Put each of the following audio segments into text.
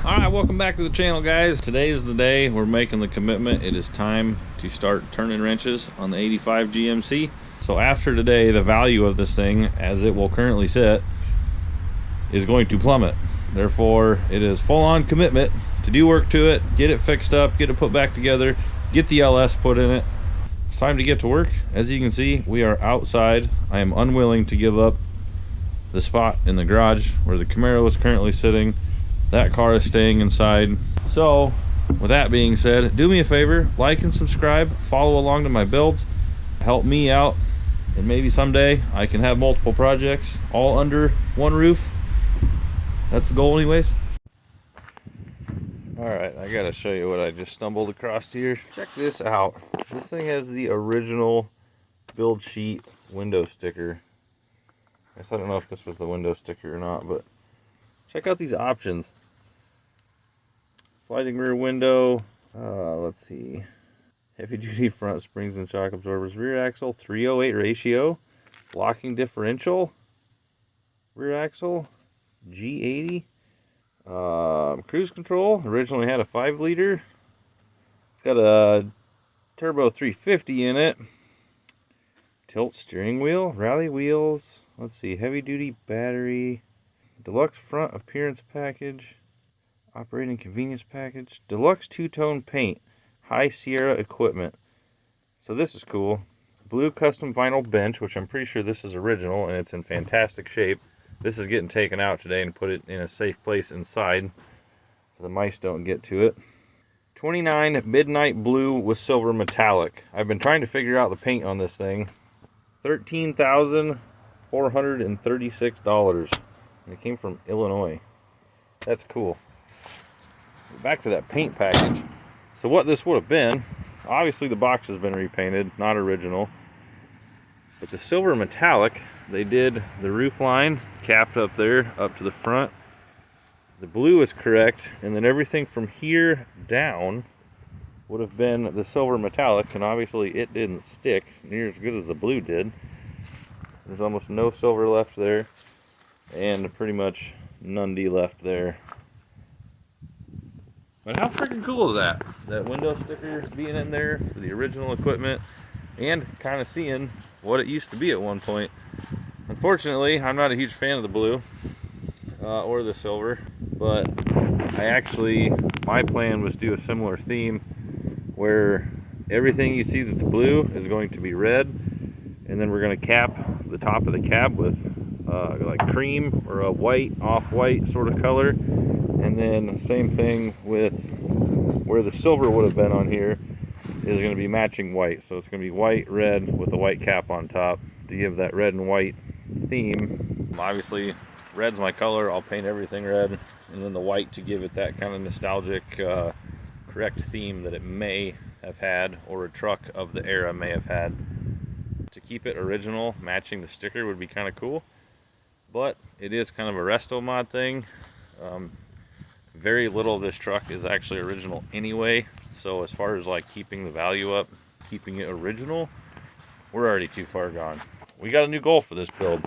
Alright, welcome back to the channel, guys. Today is the day we're making the commitment. It is time to start turning wrenches on the 85 GMC. So after today, the value of this thing, as it will currently sit, is going to plummet. Therefore, it is full-on commitment to do work to it, get it fixed up, get it put back together, get the LS put in it. It's time to get to work. As you can see, we are outside. I am unwilling to give up the spot in the garage where the Camaro is currently sitting. That car is staying inside. So with that being said, do me a favor, like and subscribe, follow along to my builds, help me out, and maybe someday I can have multiple projects all under one roof. That's the goal anyways. Alright, I gotta show you what I just stumbled across here. Check this out. This thing has the original build sheet window sticker. I guess I don't know if this was the window sticker or not, but check out these options. Sliding rear window, let's see, heavy duty front springs and shock absorbers, rear axle, 308 ratio, locking differential, rear axle, G80, cruise control, originally had a 5-liter, it's got a turbo 350 in it, tilt steering wheel, rally wheels, let's see, heavy duty battery, deluxe front appearance package, operating convenience package, deluxe two-tone paint, High Sierra equipment. So this is cool. Blue custom vinyl bench, which I'm pretty sure this is original and it's in fantastic shape. This is getting taken out today and put it in a safe place inside so the mice don't get to it. 29 midnight blue with silver metallic. I've been trying to figure out the paint on this thing. $13,436. And it came from Illinois. That's cool. Back to that paint package. So what this would have been, obviously the box has been repainted, not original. But the silver metallic, they did the roof line capped up there, up to the front. The blue is correct, and then everything from here down would have been the silver metallic, and obviously it didn't stick near as good as the blue did. There's almost no silver left there, and pretty much none left there. But how freaking cool is that? That window sticker being in there for the original equipment and kind of seeing what it used to be at one point. Unfortunately, I'm not a huge fan of the blue or the silver, but my plan was to do a similar theme where everything you see that's blue is going to be red, and then we're going to cap the top of the cab with like cream or a white, off-white sort of color. And then same thing with where the silver would have been on here is going to be matching white. So it's going to be white, red with a white cap on top to give that red and white theme. Obviously, red's my color. I'll paint everything red. And then the white to give it that kind of nostalgic, correct theme that it may have had, or a truck of the era may have had. To keep it original, matching the sticker would be kind of cool. But it is kind of a resto-mod thing. Very little of this truck is actually original anyway, so as far as like keeping the value up, keeping it original, we're already too far gone. We got a new goal for this build.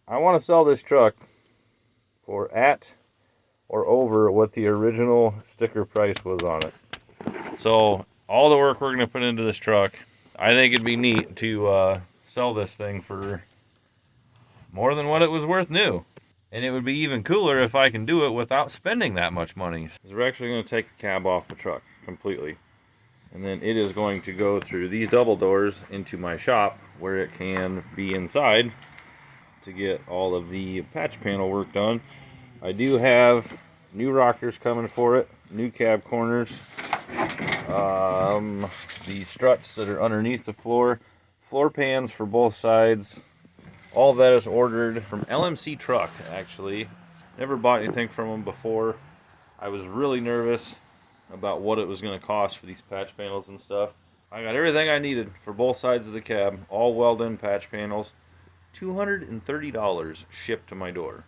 I want to sell this truck for at or over what the original sticker price was on it. So all the work we're going to put into this truck, I think it'd be neat to sell this thing for more than what it was worth new. And it would be even cooler if I can do it without spending that much money. We're actually going to take the cab off the truck completely. And then it is going to go through these double doors into my shop where it can be inside to get all of the patch panel work done. I do have new rockers coming for it, new cab corners, the struts that are underneath the floor pans for both sides. All of that is ordered from LMC Truck, actually. Never bought anything from them before. I was really nervous about what it was going to cost for these patch panels and stuff. I got everything I needed for both sides of the cab, all weld-in patch panels. $230 shipped to my door,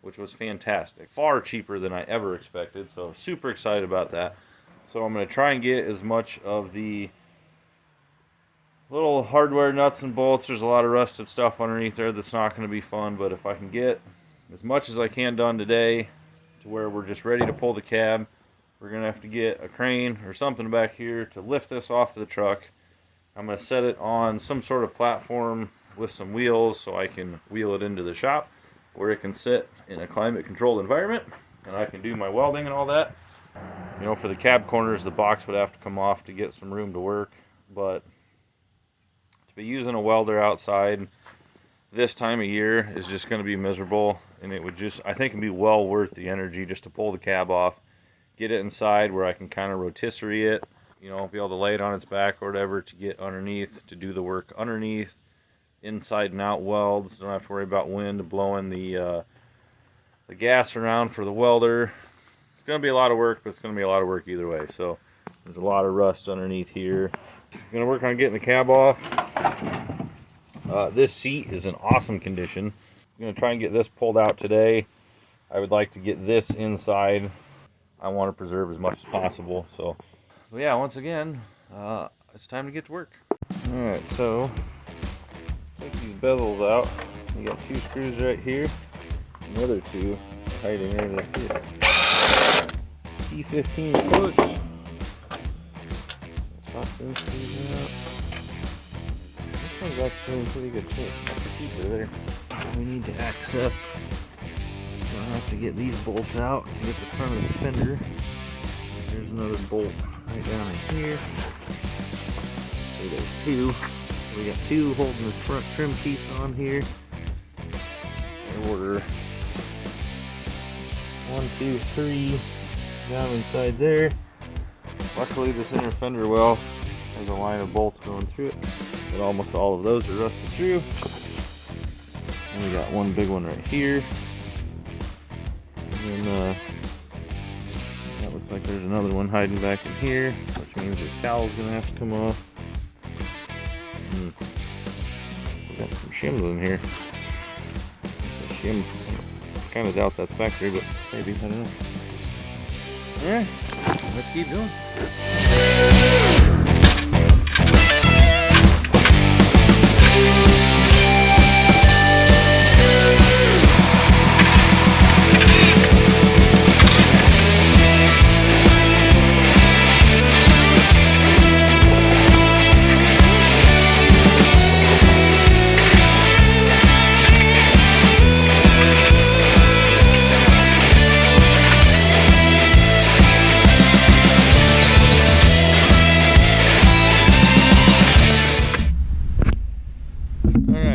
which was fantastic. Far cheaper than I ever expected, so super excited about that. So I'm going to try and get as much of the little hardware nuts and bolts. There's a lot of rusted stuff underneath there that's not going to be fun, but if I can get as much as I can done today to to where we're just ready to pull the cab. We're gonna have to get a crane or something back here to lift this off the truck. I'm gonna set it on some sort of platform with some wheels so I can wheel it into the shop where it can sit in a climate controlled environment and I can do my welding and all that. You know, for the cab corners, the box would have to come off to get some room to work, but to be using a welder outside this time of year is just going to be miserable, and it would just, I think it'd be well worth the energy just to pull the cab off, get it inside where I can kind of rotisserie it, you know, be able to lay it on its back or whatever to get underneath, to do the work underneath, inside and out welds. Don't have to worry about wind blowing the gas around for the welder. It's going to be a lot of work, but it's going to be a lot of work either way. So there's a lot of rust underneath here. Going to work on getting the cab off. This seat is in awesome condition. I'm going to try and get this pulled out today. I would like to get this inside. I want to preserve as much as possible. So yeah, once again, it's time to get to work. Alright, so take these bezels out. You got 2 screws right here. The other 2 are hiding right up here. T15 torch. Pop those screws out. This one's actually in pretty good shape. That's a keeper there. We need to access. We'll have to get these bolts out to get the front of the fender. There's another bolt right down in here. So there's 2. We got 2 holding the front trim piece on here. In order 1, 2, 3 down inside there. Luckily this inner fender well has a line of bolts going through it, but almost all of those are rusted through. And we got one big one right here. And then that looks like there's another one hiding back in here, which means the cowl's gonna have to come off. We got some shims in here. Shim. I kind of doubt that's factory, but maybe, I don't know. Alright, let's keep going.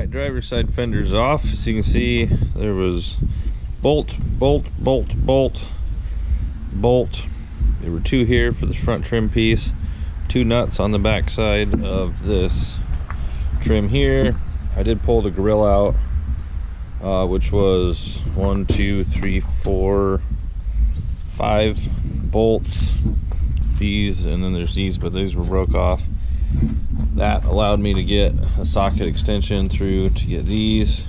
Driver's side fenders off. As you can see, there was bolt. There were 2 here for the front trim piece, 2 nuts on the back side of this trim here. I did pull the grill out, which was 1, 2, 3, 4, 5 bolts. These, and then there's these, but these were broke off. That allowed me to get a socket extension through to get these.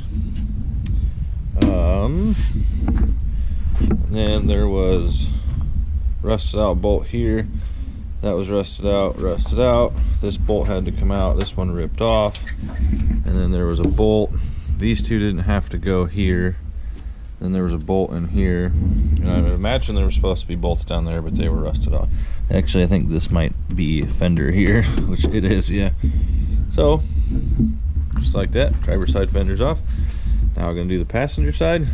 And then there was rusted out bolt here. That was rusted out. This bolt had to come out. This one ripped off. And then there was a bolt. These 2 didn't have to go here. Then there was a bolt in here. And I would imagine there were supposed to be bolts down there, but they were rusted off. Actually, I think this might be fender here, which it is, yeah. So, just like that, driver's side fender's off. Now we're going to do the passenger side,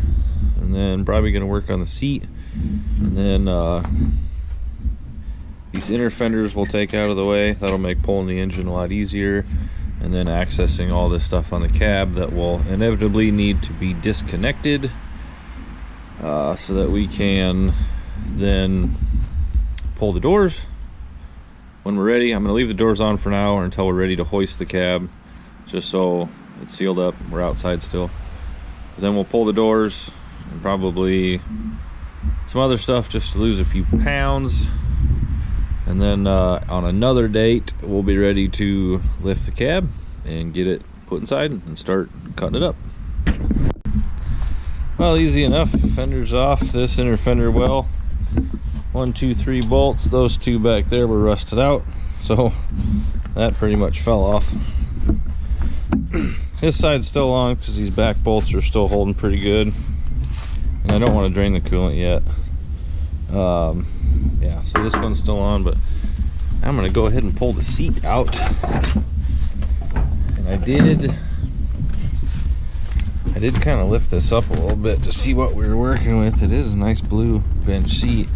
and then probably going to work on the seat. And then these inner fenders we'll take out of the way. That'll make pulling the engine a lot easier. And then accessing all this stuff on the cab that will inevitably need to be disconnected so that we can then pull the doors when we're ready. I'm going to leave the doors on for now or until we're ready to hoist the cab, just so it's sealed up. We're outside still. But then we'll pull the doors and probably some other stuff just to lose a few pounds. And then on another date, we'll be ready to lift the cab and get it put inside and start cutting it up. Well, easy enough. Fender's off. This inner fender well. 1, 2, 3 bolts. Those 2 back there were rusted out, so that pretty much fell off. This side's still on because these back bolts are still holding pretty good, and I don't want to drain the coolant yet. Yeah, so this one's still on, but I'm gonna go ahead and pull the seat out. And I did kind of lift this up a little bit to see what we were working with. It is a nice blue bench seat.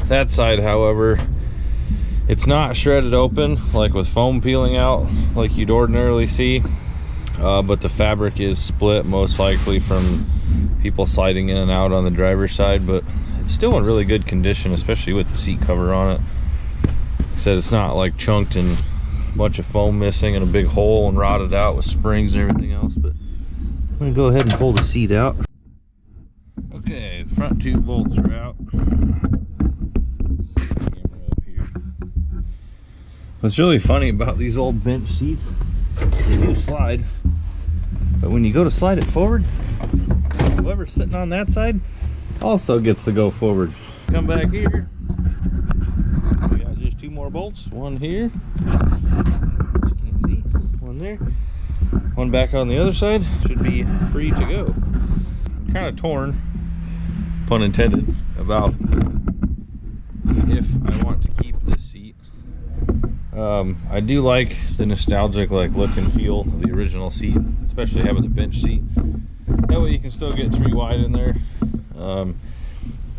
That side, however, it's not shredded open like with foam peeling out like you'd ordinarily see, but the fabric is split, most likely from people sliding in and out on the driver's side, but it's still in really good condition, especially with the seat cover on it. Like I said, it's not like chunked and a bunch of foam missing and a big hole and rotted out with springs and everything else. But I'm gonna go ahead and pull the seat out. Okay, the front two bolts are out. Camera up here. What's really funny about these old bench seats, they do slide, but when you go to slide it forward, whoever's sitting on that side also gets to go forward. Come back here. We got just two more bolts. One here. You can't see. One there. One back on the other side. Should be free to go. I'm kind of torn, pun intended, about if I want to keep this seat. I do like the nostalgic look and feel of the original seat, especially having the bench seat. That way you can still get 3 wide in there.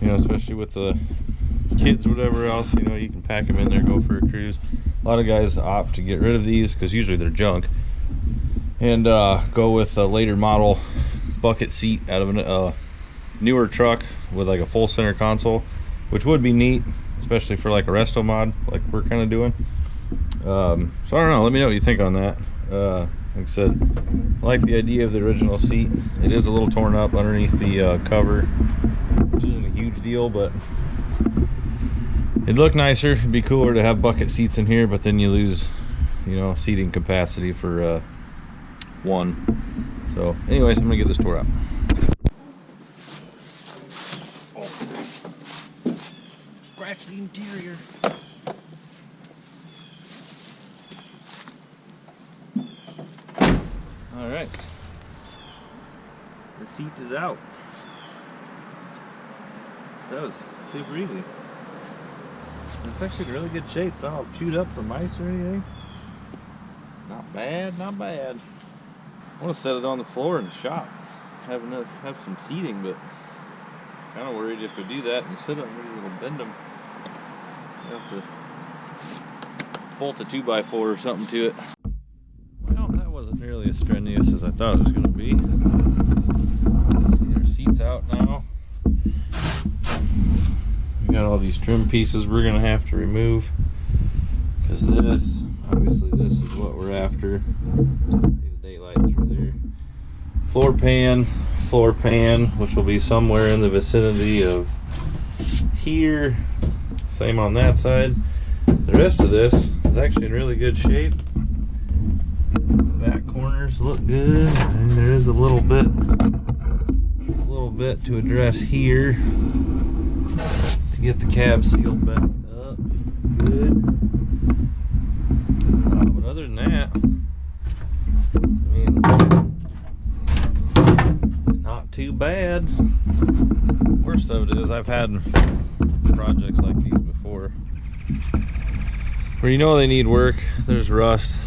You know, especially with the kids or whatever else, you know, you can pack them in there, go for a cruise. A lot of guys opt to get rid of these because usually they're junk, and go with a later model bucket seat out of a newer truck with like a full center console, which would be neat, especially for like a resto-mod like we're kind of doing. So I don't know, let me know what you think on that. Like I said, I like the idea of the original seat. It is a little torn up underneath the cover, which isn't a huge deal, but it'd look nicer. It'd be cooler to have bucket seats in here, but then you lose, you know, seating capacity for one. So anyways, I'm gonna get this tore out. Oh. Scratch the interior. All right, the seat is out. So that was super easy. It's actually in really good shape. It's not all chewed up from ice or anything. Not bad, not bad. I want to set it on the floor in the shop, have some seating, but kind of worried if we do that and sit on these, it'll bend them. You have to bolt a 2x4 or something to it. Well, that wasn't nearly as strenuous as I thought it was going to be. Our seat's out now. We got all these trim pieces we're going to have to remove, because this, obviously this is what we're after. See the daylight through there. Floor pan, which will be somewhere in the vicinity of here. Same on that side. The rest of this is actually in really good shape. Back corners look good, and there is a little bit to address here to get the cab sealed back up good. But other than that, I mean, not too bad. Worst of it is I've had projects like these before where you know they need work, there's rust,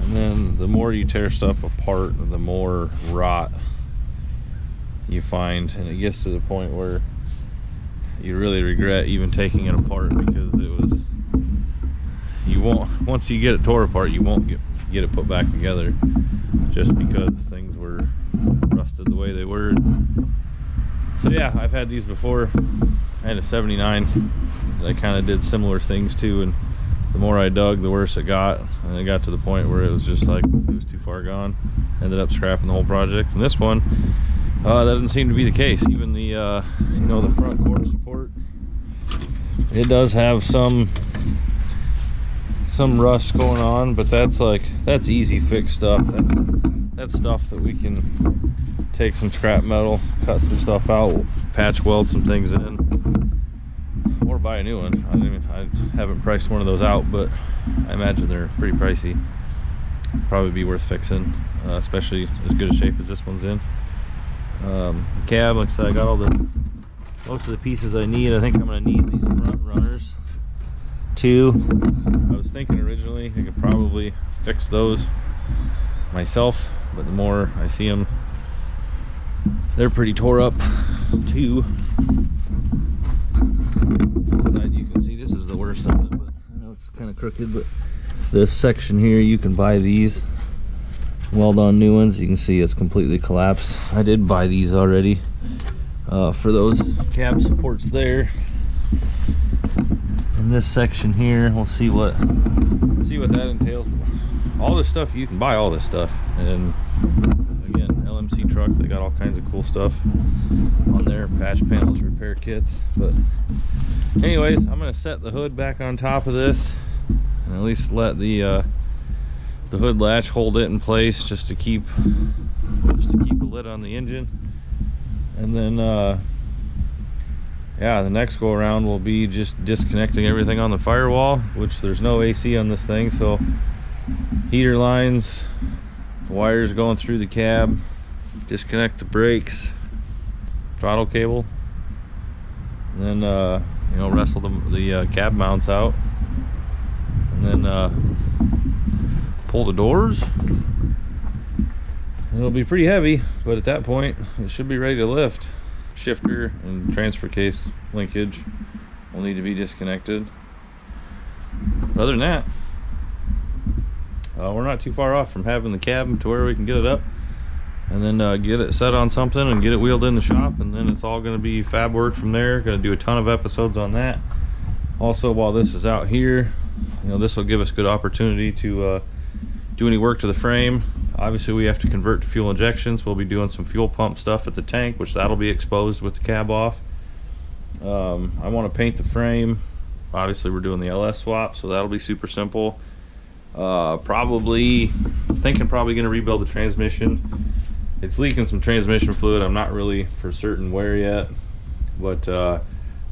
and then the more you tear stuff apart, the more rot you find, and it gets to the point where you really regret even taking it apart, because once you get it tore apart, you won't get it put back together, just because things were rusted the way they were. So yeah, I've had these before. I had a 79 that I kind of did similar things to, and the more I dug, the worse it got, and it got to the point where it was just like it was too far gone. Ended up scrapping the whole project. And this one, that doesn't seem to be the case. Even the the front core support, it does have some rust going on, but that's easy fix stuff. That's stuff that we can take some scrap metal, cut some stuff out, patch weld some things in, or buy a new one. I haven't priced one of those out, but I imagine they're pretty pricey. Probably be worth fixing, especially as good a shape as this one's in. The cab, like I said, I got all the most of the pieces I need. I think I'm going to need these front runners too. I was thinking originally I could probably fix those myself, but the more I see them, they're pretty tore up too. This side you can see, this is the worst of it, but I know it's kind of crooked, but this section here, you can buy these weld on new ones. You can see it's completely collapsed. I did buy these already for those cab supports there. And this section here, we'll see what that entails. All this stuff, you can buy all this stuff. And again, LMC truck, they got all kinds of cool stuff on there, patch panels, repair kits. But anyways, I'm gonna set the hood back on top of this and at least let the hood latch hold it in place, just to keep a lid on the engine. And then yeah, the next go around will be just disconnecting everything on the firewall, which there's no AC on this thing, so heater lines, the wires going through the cab, disconnect the brakes, throttle cable, and then you know, wrestle the cab mounts out, and then pull the doors. It'll be pretty heavy, but at that point it should be ready to lift. Shifter and transfer case linkage will need to be disconnected. But other than that, we're not too far off from having the cab to where we can get it up and then get it set on something and get it wheeled in the shop, and then it's all going to be fab work from there. Going to do a ton of episodes on that. Also, while this is out here, you know, this will give us good opportunity to do any work to the frame. Obviously we have to convert to fuel injections. We'll be doing some fuel pump stuff at the tank, which that'll be exposed with the cab off. I want to paint the frame. Obviously we're doing the LS swap, so that'll be super simple. Probably going to rebuild the transmission. It's leaking some transmission fluid. I'm not really for certain where yet, but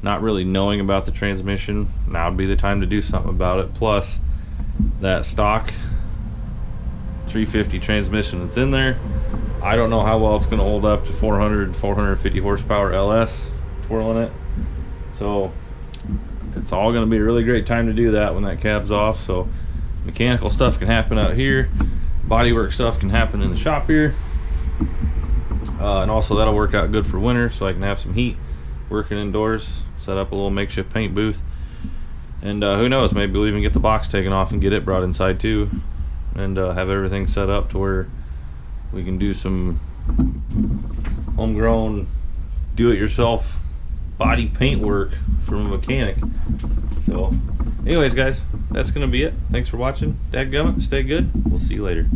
not really knowing about the transmission, now would be the time to do something about it. Plus that stock 350 transmission that's in there, I don't know how well it's going to hold up to 450 horsepower LS twirling it. So it's all going to be a really great time to do that when that cab's off. So mechanical stuff can happen out here, bodywork stuff can happen in the shop here, and also that'll work out good for winter, so I can have some heat working indoors, set up a little makeshift paint booth, and who knows, maybe we'll even get the box taken off and get it brought inside too, and have everything set up to where we can do some homegrown do-it-yourself body paint work from a mechanic. So anyways guys, that's gonna be it. Thanks for watching. Dadgummit, stay good. We'll see you later.